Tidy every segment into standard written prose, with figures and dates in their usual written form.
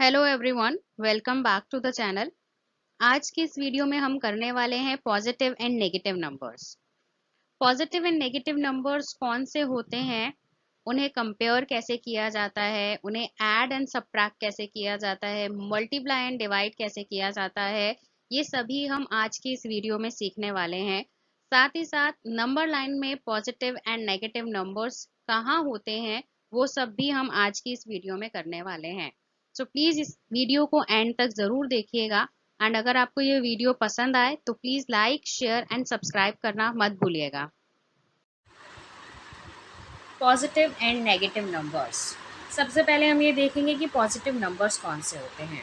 Hello everyone, welcome back to the channel. आज की इस वीडियो में हम करने वाले हैं positive and negative numbers. Positive and negative numbers कौन से होते हैं, उन्हें कंपेयर कैसे किया जाता है, उन्हें ऐड एंड सबट्रैक्ट कैसे किया जाता है, मल्टीप्लाई एंड डिवाइड कैसे किया जाता है, ये सभी हम आज की इस वीडियो में सीखने वाले हैं। साथ ही साथ नंबर लाइन में पॉजिटिव एंड नेगेटिव नंबर्स कहाँ होते हैं, वो सब भी हम आज की इस वीडियो में करने वाले हैं। सो प्लीज़ इस वीडियो को एंड तक ज़रूर देखिएगा। एंड अगर आपको ये वीडियो पसंद आए तो please like, share and subscribe करना मत भूलिएगा। Positive and negative numbers. सबसे पहले हम ये देखेंगे कि पॉजिटिव नंबर्स कौन से होते हैं।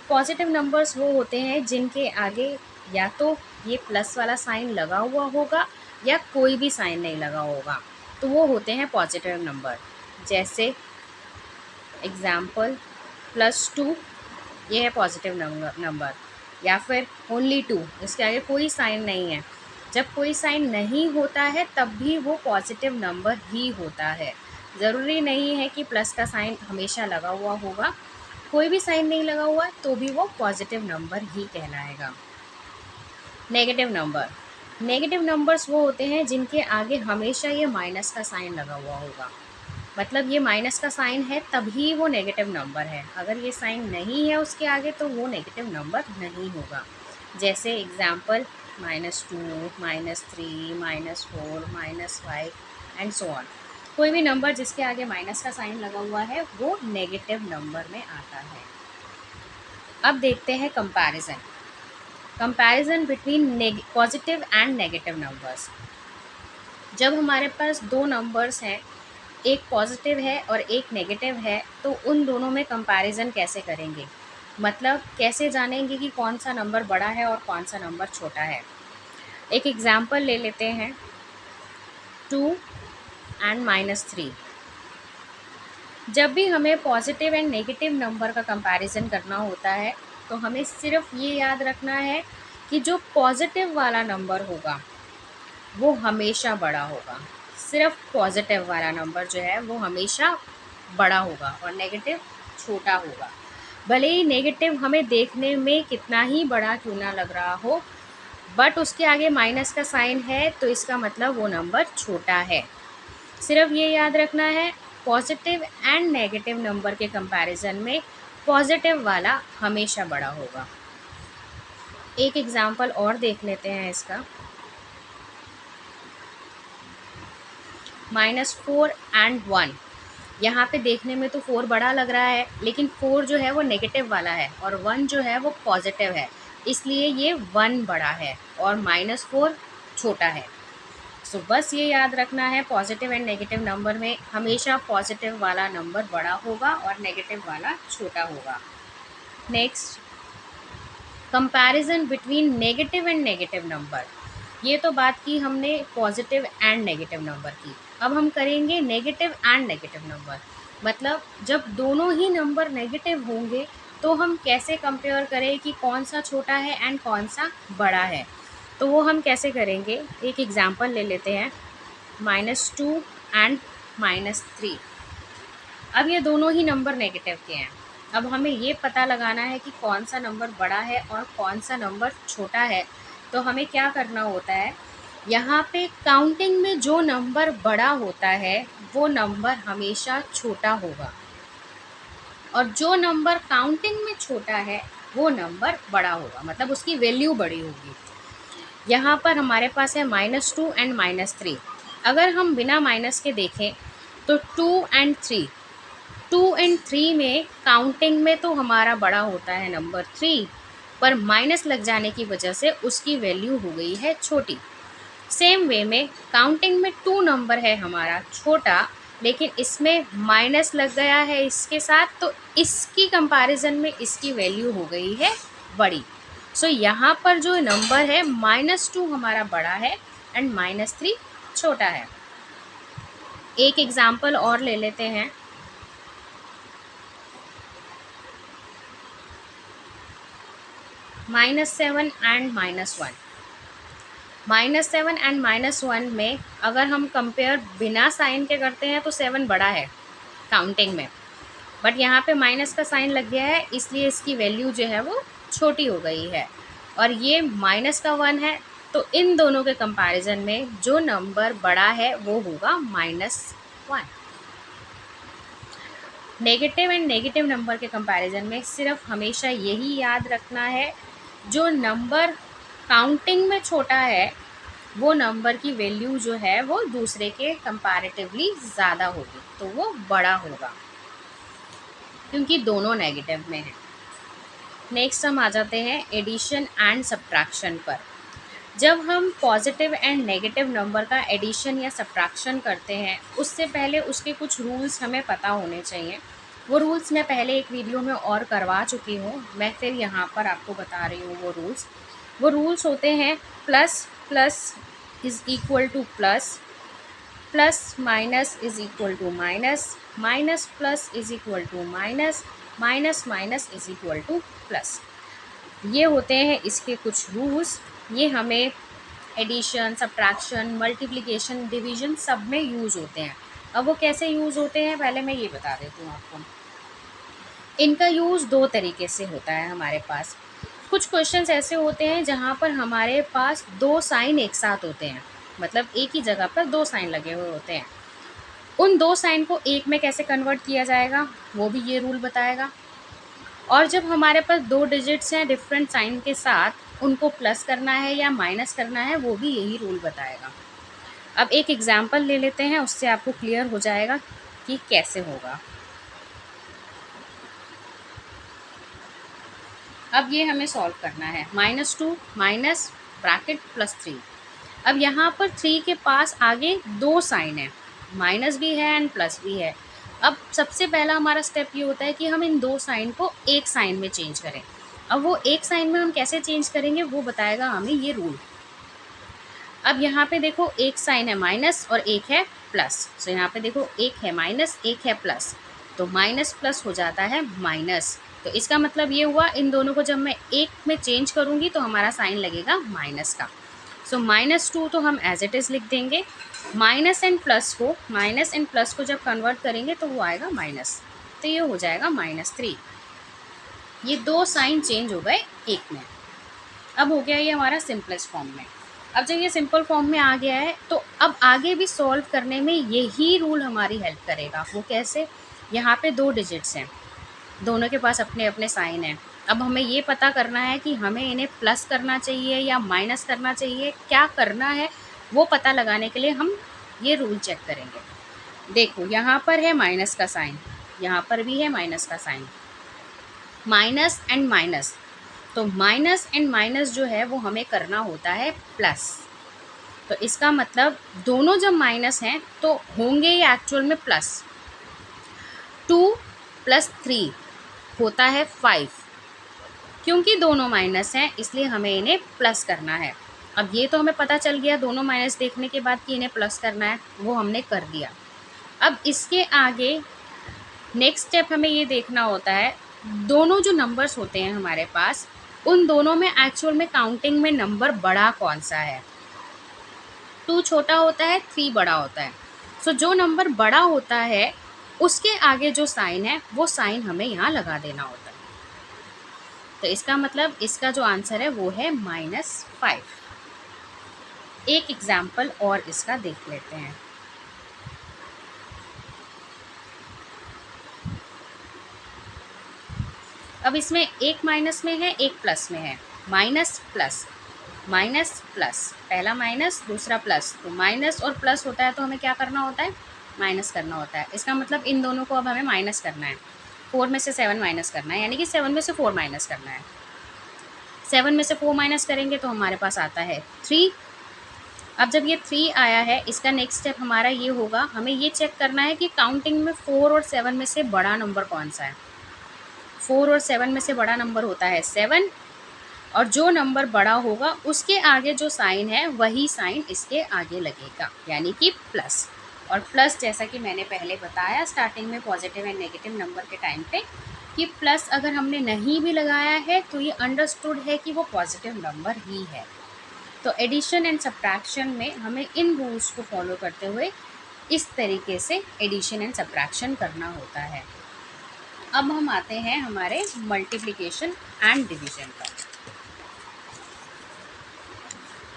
पॉजिटिव नंबर्स वो होते हैं जिनके आगे या तो ये प्लस वाला साइन लगा हुआ होगा या कोई भी साइन नहीं लगा होगा, तो वो होते हैं पॉजिटिव नंबर। जैसे एग्जाम्पल +2, ये है पॉजिटिव नंबर। या फिर ओनली 2, इसके आगे कोई साइन नहीं है। जब कोई साइन नहीं होता है तब भी वो पॉजिटिव नंबर ही होता है। ज़रूरी नहीं है कि प्लस का साइन हमेशा लगा हुआ होगा, कोई भी साइन नहीं लगा हुआ तो भी वो पॉजिटिव नंबर ही कहलाएगा। Negative number. नेगेटिव नंबर्स वो होते हैं जिनके आगे हमेशा ये माइनस का साइन लगा हुआ होगा। मतलब ये माइनस का साइन है तभी वो नेगेटिव नंबर है, अगर ये साइन नहीं है उसके आगे तो वो नेगेटिव नंबर नहीं होगा। जैसे एग्जाम्पल -2, -3, -4, -5 एंड सो ऑन। कोई भी नंबर जिसके आगे माइनस का साइन लगा हुआ है वो नेगेटिव नंबर में आता है। अब देखते हैं comparison. Comparison between positive and negative numbers. जब हमारे पास दो नंबर्स हैं, एक पॉजिटिव है और एक नेगेटिव है, तो उन दोनों में कंपैरिजन कैसे करेंगे, मतलब कैसे जानेंगे कि कौन सा नंबर बड़ा है और कौन सा नंबर छोटा है। एक एग्जांपल ले लेते हैं, 2 एंड -3। जब भी हमें पॉजिटिव एंड नेगेटिव नंबर का कंपैरिजन करना होता है तो हमें सिर्फ ये याद रखना है कि जो पॉजिटिव वाला नंबर होगा वो हमेशा बड़ा होगा। सिर्फ पॉजिटिव वाला नंबर जो है वो हमेशा बड़ा होगा और नेगेटिव छोटा होगा। भले ही नेगेटिव हमें देखने में कितना ही बड़ा क्यों ना लग रहा हो, बट उसके आगे माइनस का साइन है तो इसका मतलब वो नंबर छोटा है। सिर्फ ये याद रखना है, पॉजिटिव एंड नेगेटिव नंबर के कंपैरिजन में पॉजिटिव वाला हमेशा बड़ा होगा। एक एग्जांपल और देख लेते हैं इसका, -4 एंड 1। यहाँ पे देखने में तो 4 बड़ा लग रहा है, लेकिन 4 जो है वो नेगेटिव वाला है और 1 जो है वो पॉजिटिव है, इसलिए ये 1 बड़ा है और -4 छोटा है। सो बस ये याद रखना है, पॉजिटिव एंड नेगेटिव नंबर में हमेशा पॉजिटिव वाला नंबर बड़ा होगा और नेगेटिव वाला छोटा होगा। Next, comparison between negative and negative number. ये तो बात की हमने पॉजिटिव एंड नेगेटिव नंबर की, अब हम करेंगे नेगेटिव एंड नेगेटिव नंबर। मतलब जब दोनों ही नंबर नेगेटिव होंगे तो हम कैसे कंपेयर करें कि कौन सा छोटा है एंड कौन सा बड़ा है। तो वो हम कैसे करेंगे, एक एग्जांपल ले लेते हैं, -2 एंड -3। अब ये दोनों ही नंबर नेगेटिव के हैं। अब हमें ये पता लगाना है कि कौन सा नंबर बड़ा है और कौन सा नंबर छोटा है। तो हमें क्या करना होता है, यहाँ पे काउंटिंग में जो नंबर बड़ा होता है वो नंबर हमेशा छोटा होगा और जो नंबर काउंटिंग में छोटा है वो नंबर बड़ा होगा, मतलब उसकी वैल्यू बड़ी होगी। यहाँ पर हमारे पास है -2 एंड -3। अगर हम बिना माइनस के देखें तो 2 एंड 3, 2 एंड 3 में काउंटिंग में तो हमारा बड़ा होता है नंबर 3, पर माइनस लग जाने की वजह से उसकी वैल्यू हो गई है छोटी। सेम वे में काउंटिंग में 2 नंबर है हमारा छोटा, लेकिन इसमें माइनस लग गया है इसके साथ, तो इसकी कंपैरिजन में इसकी वैल्यू हो गई है बड़ी। सो यहाँ पर जो नंबर है -2 हमारा बड़ा है एंड -3 छोटा है। एक एग्जाम्पल और ले लेते हैं, -7 एंड -1। -7 एंड -1 में अगर हम कंपेयर बिना साइन के करते हैं तो 7 बड़ा है काउंटिंग में, बट यहाँ पे माइनस का साइन लग गया है, इसलिए इसकी वैल्यू जो है वो छोटी हो गई है, और ये माइनस का 1 है। तो इन दोनों के कंपैरिजन में जो नंबर बड़ा है वो होगा -1। नेगेटिव एंड नेगेटिव नंबर के कंपैरिजन में सिर्फ हमेशा यही याद रखना है, जो नंबर काउंटिंग में छोटा है वो नंबर की वैल्यू जो है वो दूसरे के कंपैरेटिवली ज़्यादा होगी, तो वो बड़ा होगा, क्योंकि दोनों नेगेटिव में हैं। नेक्स्ट हम आ जाते हैं एडिशन एंड सब्ट्रैक्शन पर। जब हम पॉजिटिव एंड नेगेटिव नंबर का एडिशन या सब्ट्रैक्शन करते हैं, उससे पहले उसके कुछ रूल्स हमें पता होने चाहिए। वो रूल्स मैं पहले एक वीडियो में और करवा चुकी हूँ, मैं फिर यहाँ पर आपको बता रही हूँ। वो रूल्स होते हैं plus plus is equal to plus, plus minus is equal to minus, minus plus is equal to minus, minus minus is equal to plus. ये होते हैं इसके कुछ रूल्स। ये हमें एडिशन, सब्ट्रैक्शन, मल्टीप्लिकेशन, डिवीजन सब में यूज़ होते हैं। अब वो कैसे यूज़ होते हैं पहले मैं ये बता देती हूँ आपको। इनका यूज़ दो तरीके से होता है हमारे पास। कुछ क्वेश्चंस ऐसे होते हैं जहाँ पर हमारे पास दो साइन एक साथ होते हैं, मतलब एक ही जगह पर दो साइन लगे हुए होते हैं। उन दो साइन को एक में कैसे कन्वर्ट किया जाएगा वो भी ये रूल बताएगा। और जब हमारे पास दो डिजिट्स हैं डिफरेंट साइन के साथ, उनको प्लस करना है या माइनस करना है वो भी यही रूल बताएगा। अब एक एग्जाम्पल ले लेते हैं, उससे आपको क्लियर हो जाएगा कि कैसे होगा। अब ये हमें सॉल्व करना है। -2 माइनस ब्रैकेट +3। अब यहाँ पर 3 के पास आगे दो साइन है, माइनस भी है एंड प्लस भी है। अब सबसे पहला हमारा स्टेप ये होता है कि हम इन दो साइन को एक साइन में चेंज करें। अब वो एक साइन में हम कैसे चेंज करेंगे वो बताएगा हमें ये रूल। अब यहाँ पे देखो एक साइन है माइनस और एक है प्लस, तो यहाँ पे देखो एक है माइनस एक है प्लस, तो माइनस प्लस हो जाता है माइनस। तो इसका मतलब ये हुआ इन दोनों को जब मैं एक में चेंज करूँगी तो हमारा साइन लगेगा माइनस का। सो -2 तो हम एज इट इज़ लिख देंगे। माइनस एंड प्लस को जब कन्वर्ट करेंगे तो वो आएगा माइनस, तो ये हो जाएगा -3। ये दो साइन चेंज हो गए एक में। अब हो गया ये हमारा सिंपलेस्ट फॉर्म में। अब जब ये सिंपल फॉर्म में आ गया है तो अब आगे भी सॉल्व करने में यही रूल हमारी हेल्प करेगा। वो कैसे? यहाँ पे दो डिजिट्स हैं, दोनों के पास अपने अपने साइन हैं। अब हमें ये पता करना है कि हमें इन्हें प्लस करना चाहिए या माइनस करना चाहिए, क्या करना है वो पता लगाने के लिए हम ये रूल चेक करेंगे। देखो यहाँ पर है माइनस का साइन, यहाँ पर भी है माइनस का साइन, माइनस एंड माइनस। तो माइनस एंड माइनस जो है वो हमें करना होता है प्लस। तो इसका मतलब दोनों जब माइनस हैं तो होंगे ये एक्चुअल में प्लस। 2 + 3 होता है 5। क्योंकि दोनों माइनस हैं इसलिए हमें इन्हें प्लस करना है। अब ये तो हमें पता चल गया दोनों माइनस देखने के बाद कि इन्हें प्लस करना है, वो हमने कर दिया। अब इसके आगे नेक्स्ट स्टेप हमें ये देखना होता है, दोनों जो नंबर्स होते हैं हमारे पास उन दोनों में एक्चुअल में काउंटिंग में नंबर बड़ा कौन सा है। 2 छोटा होता है, 3 बड़ा होता है। सो जो नंबर बड़ा होता है उसके आगे जो साइन है वो साइन हमें यहाँ लगा देना होता है। तो इसका मतलब इसका जो आंसर है वो है -5। एक एग्जाम्पल और इसका देख लेते हैं। अब इसमें एक माइनस में है एक प्लस में है, माइनस प्लस माइनस प्लस, पहला माइनस दूसरा प्लस, तो माइनस और प्लस होता है तो हमें क्या करना होता है, माइनस करना होता है। इसका मतलब इन दोनों को अब हमें माइनस करना है, 4 में से 7 माइनस करना है, यानी कि 7 में से 4 माइनस करना है। 7 में से 4 माइनस करेंगे तो हमारे पास आता है 3। अब जब ये 3 आया है इसका नेक्स्ट स्टेप हमारा ये होगा, हमें ये चेक करना है कि काउंटिंग में 4 और 7 में से बड़ा नंबर कौन सा है। 4 और 7 में से बड़ा नंबर होता है 7, और जो नंबर बड़ा होगा उसके आगे जो साइन है वही साइन इसके आगे लगेगा, यानी कि प्लस। और प्लस जैसा कि मैंने पहले बताया स्टार्टिंग में पॉजिटिव एंड नेगेटिव नंबर के टाइम पे, कि प्लस अगर हमने नहीं भी लगाया है तो ये अंडरस्टूड है कि वो पॉजिटिव नंबर ही है। तो एडिशन एंड सब्ट्रैक्शन में हमें इन रूल्स को फॉलो करते हुए इस तरीके से एडिशन एंड सब्ट्रैक्शन करना होता है। अब हम आते हैं हमारे मल्टीप्लिकेशन एंड डिवीजन पर।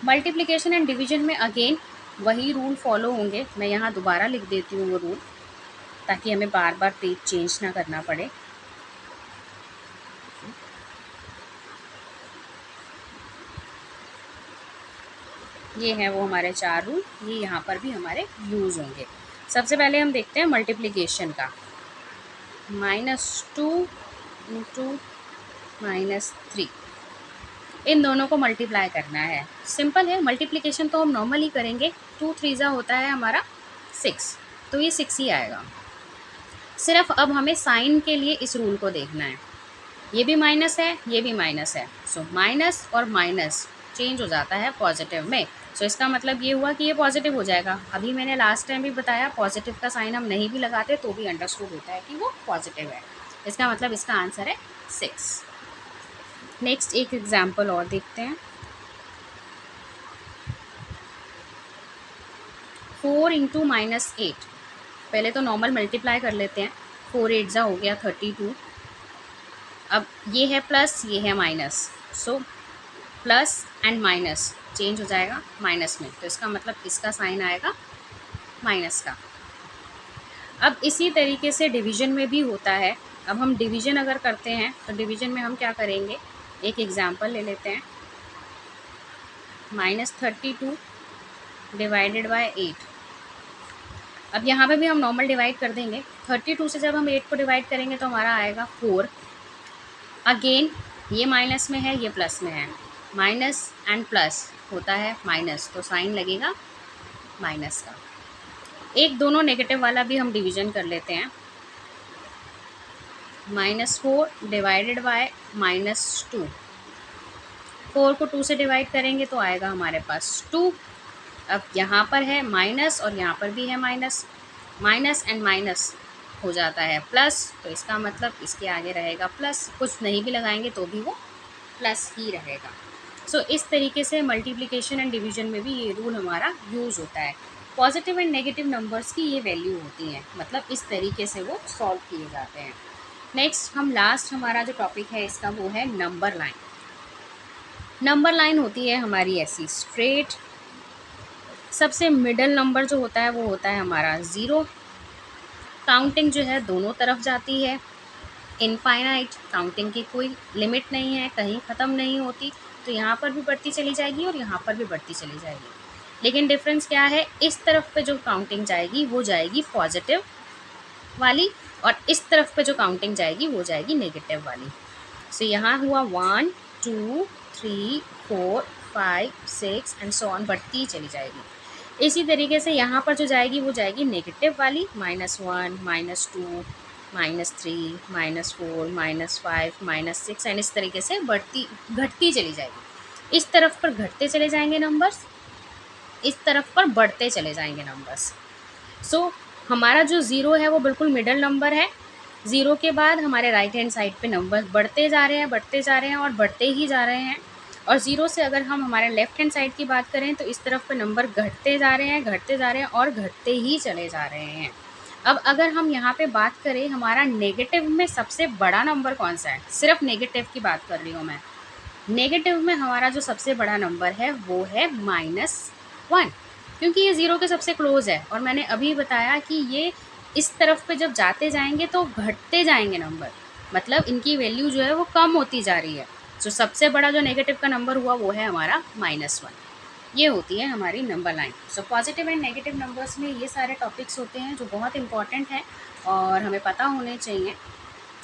मल्टीप्लिकेशन एंड डिवीजन में अगेन वही रूल फॉलो होंगे। मैं यहाँ दोबारा लिख देती हूँ वो रूल, ताकि हमें बार बार पेज चेंज ना करना पड़े। ये है वो हमारे 4 रूल, ये यहाँ पर भी हमारे यूज़ होंगे। सबसे पहले हम देखते हैं मल्टीप्लिकेशन का। -2 इंटू -3, इन दोनों को मल्टीप्लाई करना है। सिंपल है, मल्टीप्लिकेशन तो हम नॉर्मली करेंगे। 2 3 होता है हमारा 6, तो ये 6 ही आएगा। सिर्फ अब हमें साइन के लिए इस रूल को देखना है। ये भी माइनस है, ये भी माइनस है, सो माइनस और माइनस चेंज हो जाता है पॉजिटिव में। सो इसका मतलब ये हुआ कि ये पॉजिटिव हो जाएगा। अभी मैंने लास्ट टाइम भी बताया, पॉजिटिव का साइन हम नहीं भी लगाते तो भी अंडरस्टूड होता है कि वो पॉजिटिव है। इसका मतलब इसका आंसर है 6। नेक्स्ट एक एग्जाम्पल और देखते हैं। 4 इंटू -8, पहले तो नॉर्मल मल्टीप्लाई कर लेते हैं। 4 8 हो गया 32। अब ये है प्लस, ये है minus, so plus and minus change हो जाएगा माइनस में, तो इसका मतलब इसका साइन आएगा माइनस का। अब इसी तरीके से डिवीजन में भी होता है। अब हम डिवीजन अगर करते हैं तो डिवीजन में हम क्या करेंगे, एक एग्जांपल ले लेते हैं। -32 डिवाइडेड बाय 8। अब यहाँ पे भी हम नॉर्मल डिवाइड कर देंगे। 32 से जब हम 8 को डिवाइड करेंगे तो हमारा आएगा 4। अगेन ये माइनस में है, ये प्लस में है। माइनस एंड प्लस होता है माइनस, तो साइन लगेगा माइनस का। एक दोनों नेगेटिव वाला भी हम डिवीजन कर लेते हैं। -4 डिवाइडेड बाय -2। 4 को 2 से डिवाइड करेंगे तो आएगा हमारे पास 2। अब यहाँ पर है माइनस और यहाँ पर भी है माइनस, माइनस एंड माइनस हो जाता है प्लस, तो इसका मतलब इसके आगे रहेगा प्लस। कुछ नहीं भी लगाएंगे तो भी वो प्लस ही रहेगा। सो इस तरीके से मल्टीप्लिकेशन एंड डिवीजन में भी ये रूल हमारा यूज़ होता है। पॉजिटिव एंड नेगेटिव नंबर्स की ये वैल्यू होती है, मतलब इस तरीके से वो सॉल्व किए जाते हैं। नेक्स्ट हम लास्ट हमारा जो टॉपिक है इसका वो है नंबर लाइन। नंबर लाइन होती है हमारी ऐसी स्ट्रेट। सबसे मिडल नंबर जो होता है वो होता है हमारा 0। काउंटिंग जो है दोनों तरफ जाती है। इनफाइनाइट, काउंटिंग की कोई लिमिट नहीं है, कहीं ख़त्म नहीं होती, तो यहाँ पर भी बढ़ती चली जाएगी और यहाँ पर भी बढ़ती चली जाएगी। लेकिन डिफरेंस क्या है, इस तरफ पे जो काउंटिंग जाएगी वो जाएगी पॉजिटिव वाली, और इस तरफ पे जो काउंटिंग जाएगी वो जाएगी नेगेटिव वाली। सो यहाँ हुआ 1 2 3 4 5 6 एंड सो ऑन, बढ़ती चली जाएगी। इसी तरीके से यहाँ पर जो जाएगी वो जाएगी नेगेटिव वाली, -1 -2 -3 -4 -5 -6 एंड इस तरीके से बढ़ती घटती चली जाएगी। इस तरफ पर घटते चले जाएंगे नंबर्स, इस तरफ पर बढ़ते चले जाएंगे नंबर्स। सो हमारा जो 0 है वो बिल्कुल मिडल नंबर है। 0 के बाद हमारे राइट हैंड साइड पे नंबर्स बढ़ते जा रहे हैं, बढ़ते जा रहे हैं और बढ़ते ही जा रहे हैं। और 0 से अगर हम हमारे लेफ्ट हैंड साइड की बात करें तो इस तरफ पे नंबर घटते जा रहे हैं, घटते जा रहे हैं और घटते ही चले जा रहे हैं। अब अगर हम यहाँ पे बात करें हमारा नेगेटिव में सबसे बड़ा नंबर कौन सा है, सिर्फ नेगेटिव की बात कर रही हूँ मैं। नेगेटिव में हमारा जो सबसे बड़ा नंबर है वो है -1, क्योंकि ये 0 के सबसे क्लोज है। और मैंने अभी बताया कि ये इस तरफ पे जब जाते जाएंगे तो घटते जाएंगे नंबर, मतलब इनकी वैल्यू जो है वो कम होती जा रही है। तो सबसे बड़ा जो नेगेटिव का नंबर हुआ वो है हमारा -1। ये होती है हमारी number line. So positive and negative numbers में ये सारे टॉपिक्स होते हैं जो बहुत इंपॉर्टेंट हैं और हमें पता होने चाहिए,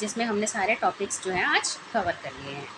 जिसमें हमने सारे टॉपिक्स जो हैं आज कवर कर लिए हैं।